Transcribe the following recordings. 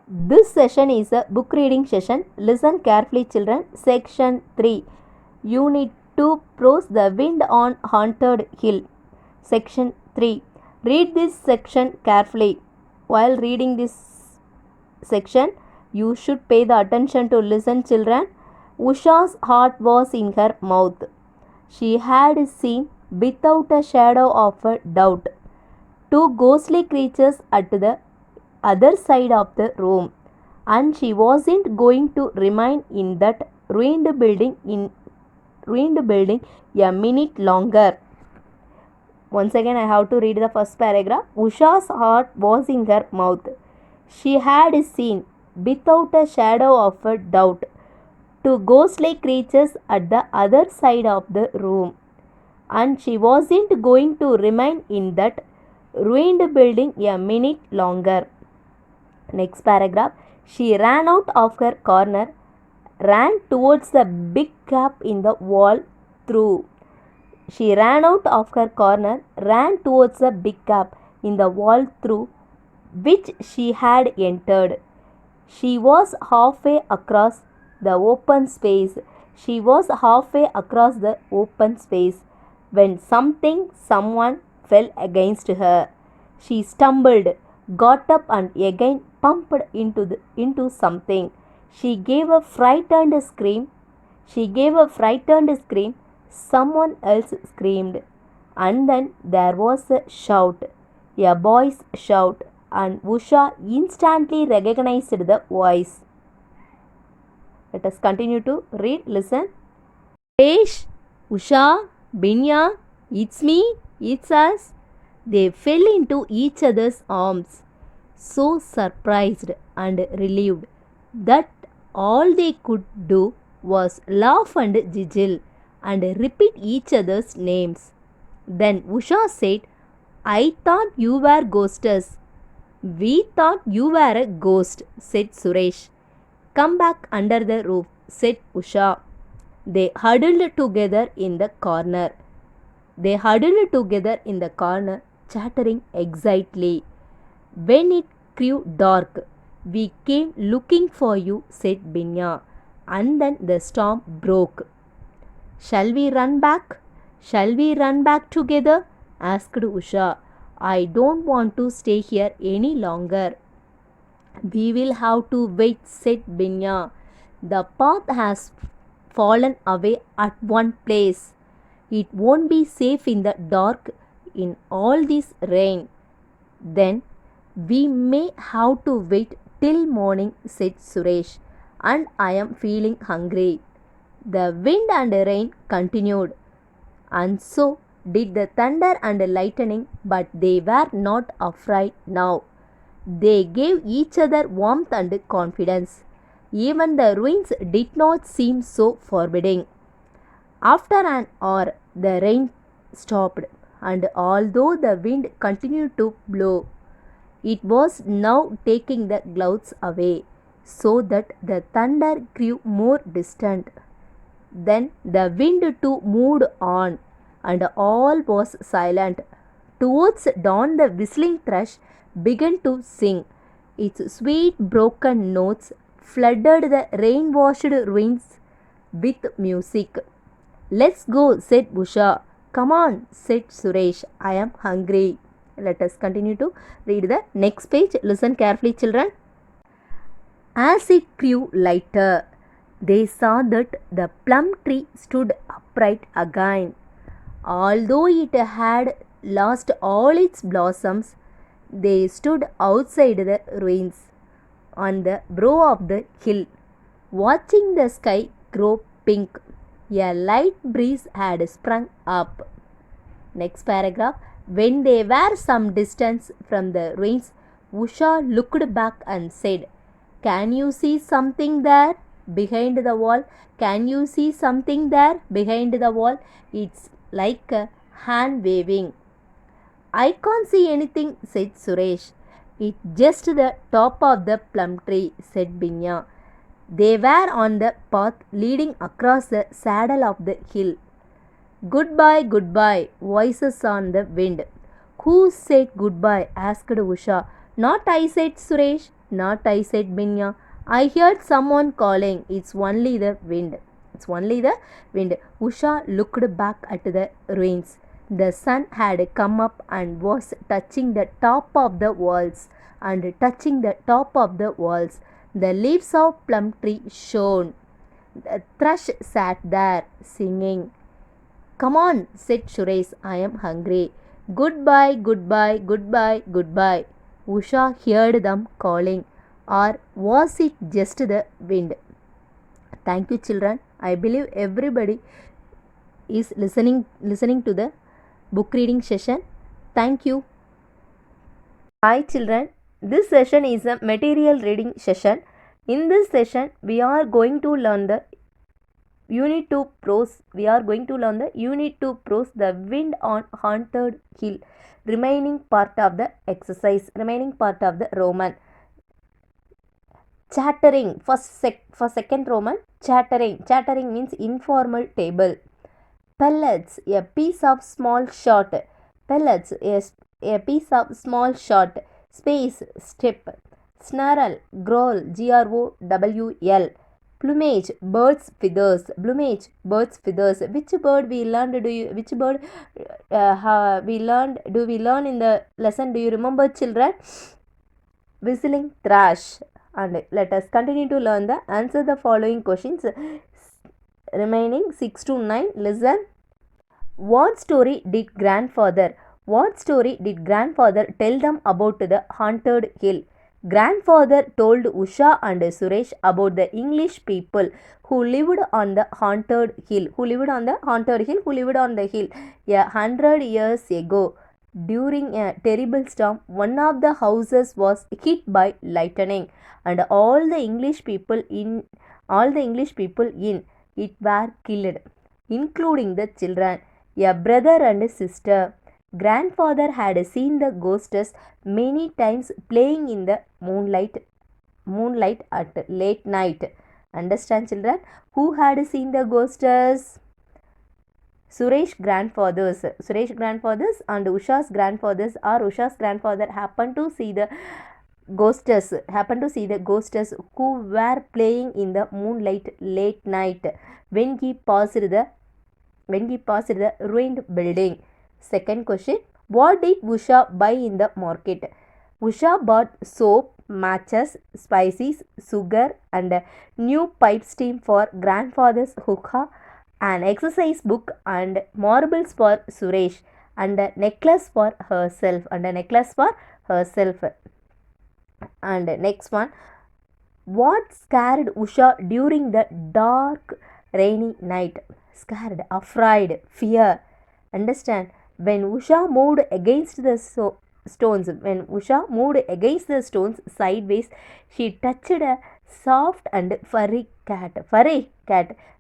This session is a book reading session. Listen carefully, children. Section 3. Unit 2. Prose the Wind on Haunted Hill. Section 3. Read this section carefully. While reading this section, you should pay the attention to listen, children. Usha's heart was in her mouth. She had seen, without a shadow of a doubt, two ghostly creatures at the other side of the room, and she wasn't going to remain in that ruined building a minute longer. Once again, I have to read the first paragraph. Usha's heart was in her mouth. She had seen, without a shadow of a doubt, two ghostly creatures at the other side of the room, and she wasn't going to remain in that ruined building a minute longer. Next paragraph. She ran out of her corner, ran towards the big gap in the wall through. She ran out of her corner, ran towards the big gap in the wall through which she had entered. She was halfway across the open space. She was halfway across the open space when someone fell against her. She stumbled, got up, and again pumped into something. She gave a frightened scream. Someone else screamed. And then there was a shout, a boy's shout, and Usha instantly recognized the voice. Let us continue to read. Listen. Suresh, Usha, Binya, it's me, it's us. They fell into each other's arms, so surprised and relieved that all they could do was laugh and giggle and repeat each other's names. Then Usha said, I thought you were ghostess. We thought you were a ghost, said Suresh. Come back under the roof, said Usha. They huddled together in the corner. Chattering excitedly. When it grew dark, we came looking for you, said Binya. And then the storm broke. Shall we run back? Together? Asked Usha. I don't want to stay here any longer. We will have to wait, said Binya. The path has fallen away at one place. It won't be safe in the dark in all this rain. Then we may have to wait till morning, said Suresh, and I am feeling hungry. The wind and rain continued, and so did the thunder and lightning, but they were not afraid now. They gave each other warmth and confidence. Even the ruins did not seem so forbidding. After an hour, the rain stopped, and although the wind continued to blow, it was now taking the clouds away, so that the thunder grew more distant. Then the wind too moved on, and all was silent. Towards dawn, the whistling thrush began to sing. Its sweet broken notes flooded the rain-washed ruins with music. Let's go, said Usha. Come on, said Suresh. I am hungry. Let us continue to read the next page. Listen carefully, children. As it grew lighter, they saw that the plum tree stood upright again. Although it had lost all its blossoms, they stood outside the ruins on the brow of the hill, watching the sky grow pink. A light breeze had sprung up. Next paragraph. When they were some distance from the ruins, Usha looked back and said, Can you see something there behind the wall? It's like a hand waving. I can't see anything, said Suresh. It's just the top of the plum tree, said Binya. They were on the path leading across the saddle of the hill. Goodbye, voices on the wind. Who said goodbye? Asked Usha. Not I, said Suresh. Not I, said Binya. I heard someone calling. It's only the wind. It's only the wind. Usha looked back at the ruins. The sun had come up and was touching the top of the walls. And touching the top of the walls, the leaves of plum tree shone. The thrush sat there singing. Come on, said Suresh, I am hungry. Goodbye, goodbye, goodbye, goodbye. Usha heard them calling, or was it just the wind? Thank you, children. I believe everybody is listening to the book reading session. Thank you. Hi, children. This session is a material reading session. In this session, we are going to learn the Unit 2 prose. We are going to learn the Unit 2 prose, The Wind on Haunted Hill. Remaining part of the exercise. Remaining part of the Roman. Chattering. For second Roman, chattering. Chattering means informal table. Pellets. A piece of small shot. Pellets. A piece of small shot. Space. Step. Snarl. Growl. Growl. Plumage, birds' feathers. Plumage, birds' feathers. Which bird we learned? Which bird we learn in the lesson? Do you remember, children? Whistling thrush. And let us continue to learn the answer the following questions. Remaining 6 to 9. Listen. What story did grandfather tell them about the haunted hill? Grandfather told Usha and Suresh about the English people who lived on the haunted hill. Who lived on the hill 100 years ago. During a terrible storm, one of the houses was hit by lightning, and all the English people in it were killed, including the children, a brother and a sister. Grandfather had seen the ghosts many times playing in the moonlight at late night. Understand, children? Who had seen the ghosts? Suresh grandfathers and Usha's grandfathers, or Usha's grandfather happened to see the ghosts who were playing in the moonlight late night when he passed the ruined building. Second question. What did Usha buy in the market? Usha bought soap, matches, spices, sugar, and a new pipe stem for grandfather's hookah, an exercise book, and marbles for Suresh, and a necklace for herself. And next one. What scared Usha during the dark, rainy night? Scared, afraid, fear. Understand? When Usha moved against the stones sideways, she touched a soft and furry cat.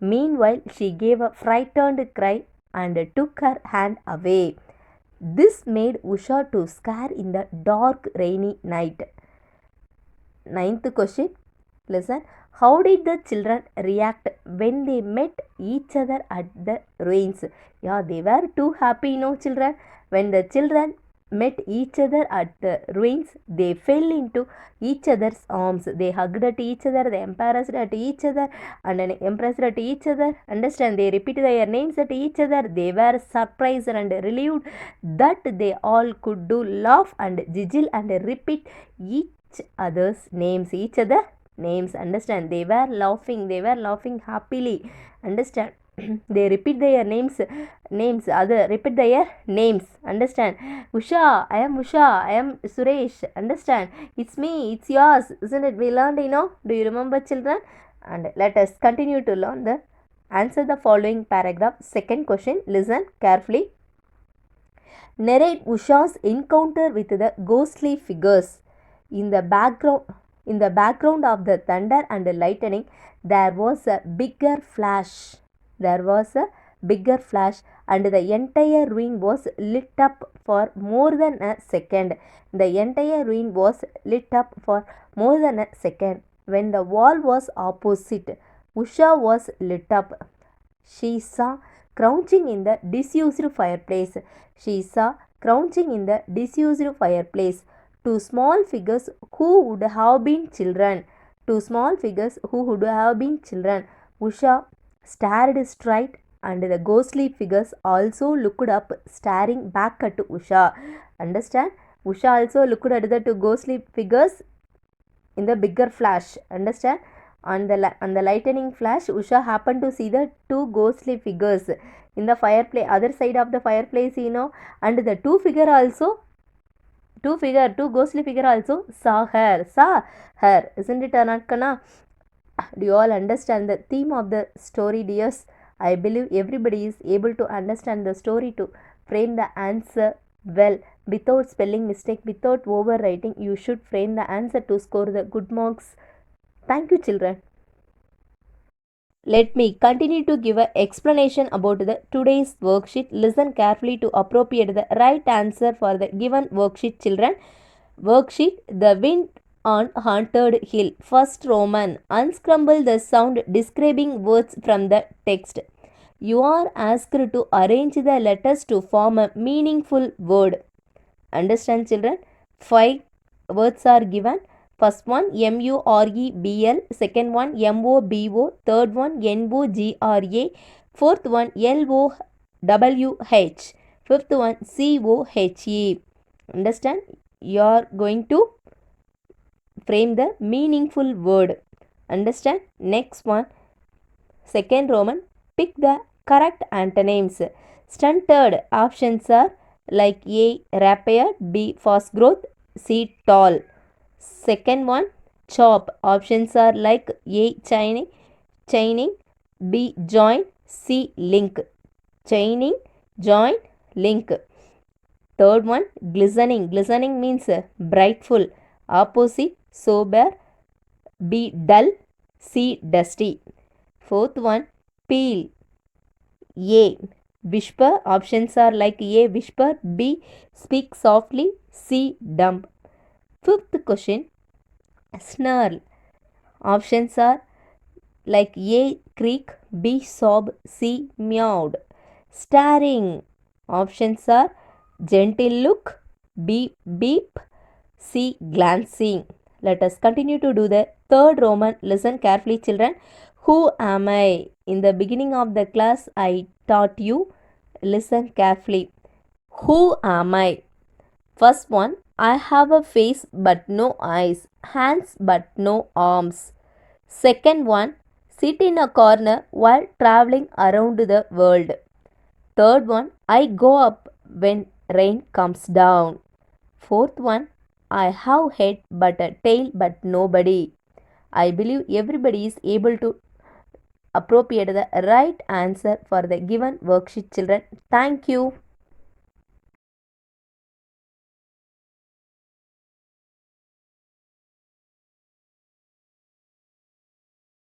Meanwhile, she gave a frightened cry and took her hand away. This made Usha to scare in the dark, rainy night. Ninth question. Listen. How did the children react when they met each other at the ruins? Yeah, they were too happy, children. When the children met each other at the ruins, they fell into each other's arms. They hugged at each other, they embarrassed at each other, and impressed at each other. Understand? They repeated their names at each other. They were surprised and relieved that they all could do laugh and giggle and repeat each other's names. Understand? They were laughing happily. Understand? They repeat their names. Repeat their names. Understand? Usha, I am Usha, I am Suresh. Understand? It's me, it's yours. Isn't it? We learned, Do you remember, children? And let us continue to learn the answer the following paragraph. Second question. Listen carefully. Narrate Usha's encounter with the ghostly figures. In the background of the thunder and the lightning, there was a bigger flash. And the entire ruin was lit up for more than a second. When the wall was opposite, Usha was lit up. She saw crouching in the disused fireplace. Two small figures who would have been children. Two small figures who would have been children. Usha stared straight and the ghostly figures also looked up, staring back at Usha. Understand? Usha also looked at the two ghostly figures in the bigger flash. Understand? On the lightning flash, Usha happened to see the two ghostly figures in the fireplace, other side of the fireplace, and the two ghostly figure also saw her. Isn't it, Anakana? Do you all understand the theme of the story, dears? I believe everybody is able to understand the story to frame the answer well without spelling mistake, without overwriting. You should frame the answer to score the good marks. Thank you, children. Let me continue to give an explanation about the today's worksheet. Listen carefully to appropriate the right answer for the given worksheet, children. Worksheet: The Wind on Haunted Hill. First Roman: unscramble the sound describing words from the text. You are asked to arrange the letters to form a meaningful word. Understand, children? 5 words are given. First one MUREBL, second one MOBO, third one NOGRA, fourth one LOWH, fifth one COHE. Understand? You are going to frame the meaningful word. Understand? Next one, second Roman, pick the correct antonyms. Stunted options are like A, rapier, B, fast growth, C, tall. Second one, chop. Options are like A, chaining, B, join, C, link. Chaining, join, link. Third one, glistening. Glistening means brightful. Opposite, sober, B, dull, C, dusty. Fourth one, peel. A, whisper. Options are like A, whisper, B, speak softly, C, dumb. Fifth question, snarl. Options are like A, creak, B, sob, C, meowed. Staring. Options are gentle look, B, beep, C, glancing. Let us continue to do the third Roman. Listen carefully, children. Who am I? In the beginning of the class, I taught you. Listen carefully. Who am I? First one, I have a face but no eyes, hands but no arms. Second one, sit in a corner while traveling around the world. Third one, I go up when rain comes down. Fourth one, I have head but a tail but nobody. I believe everybody is able to appropriate the right answer for the given worksheet, children. Thank you.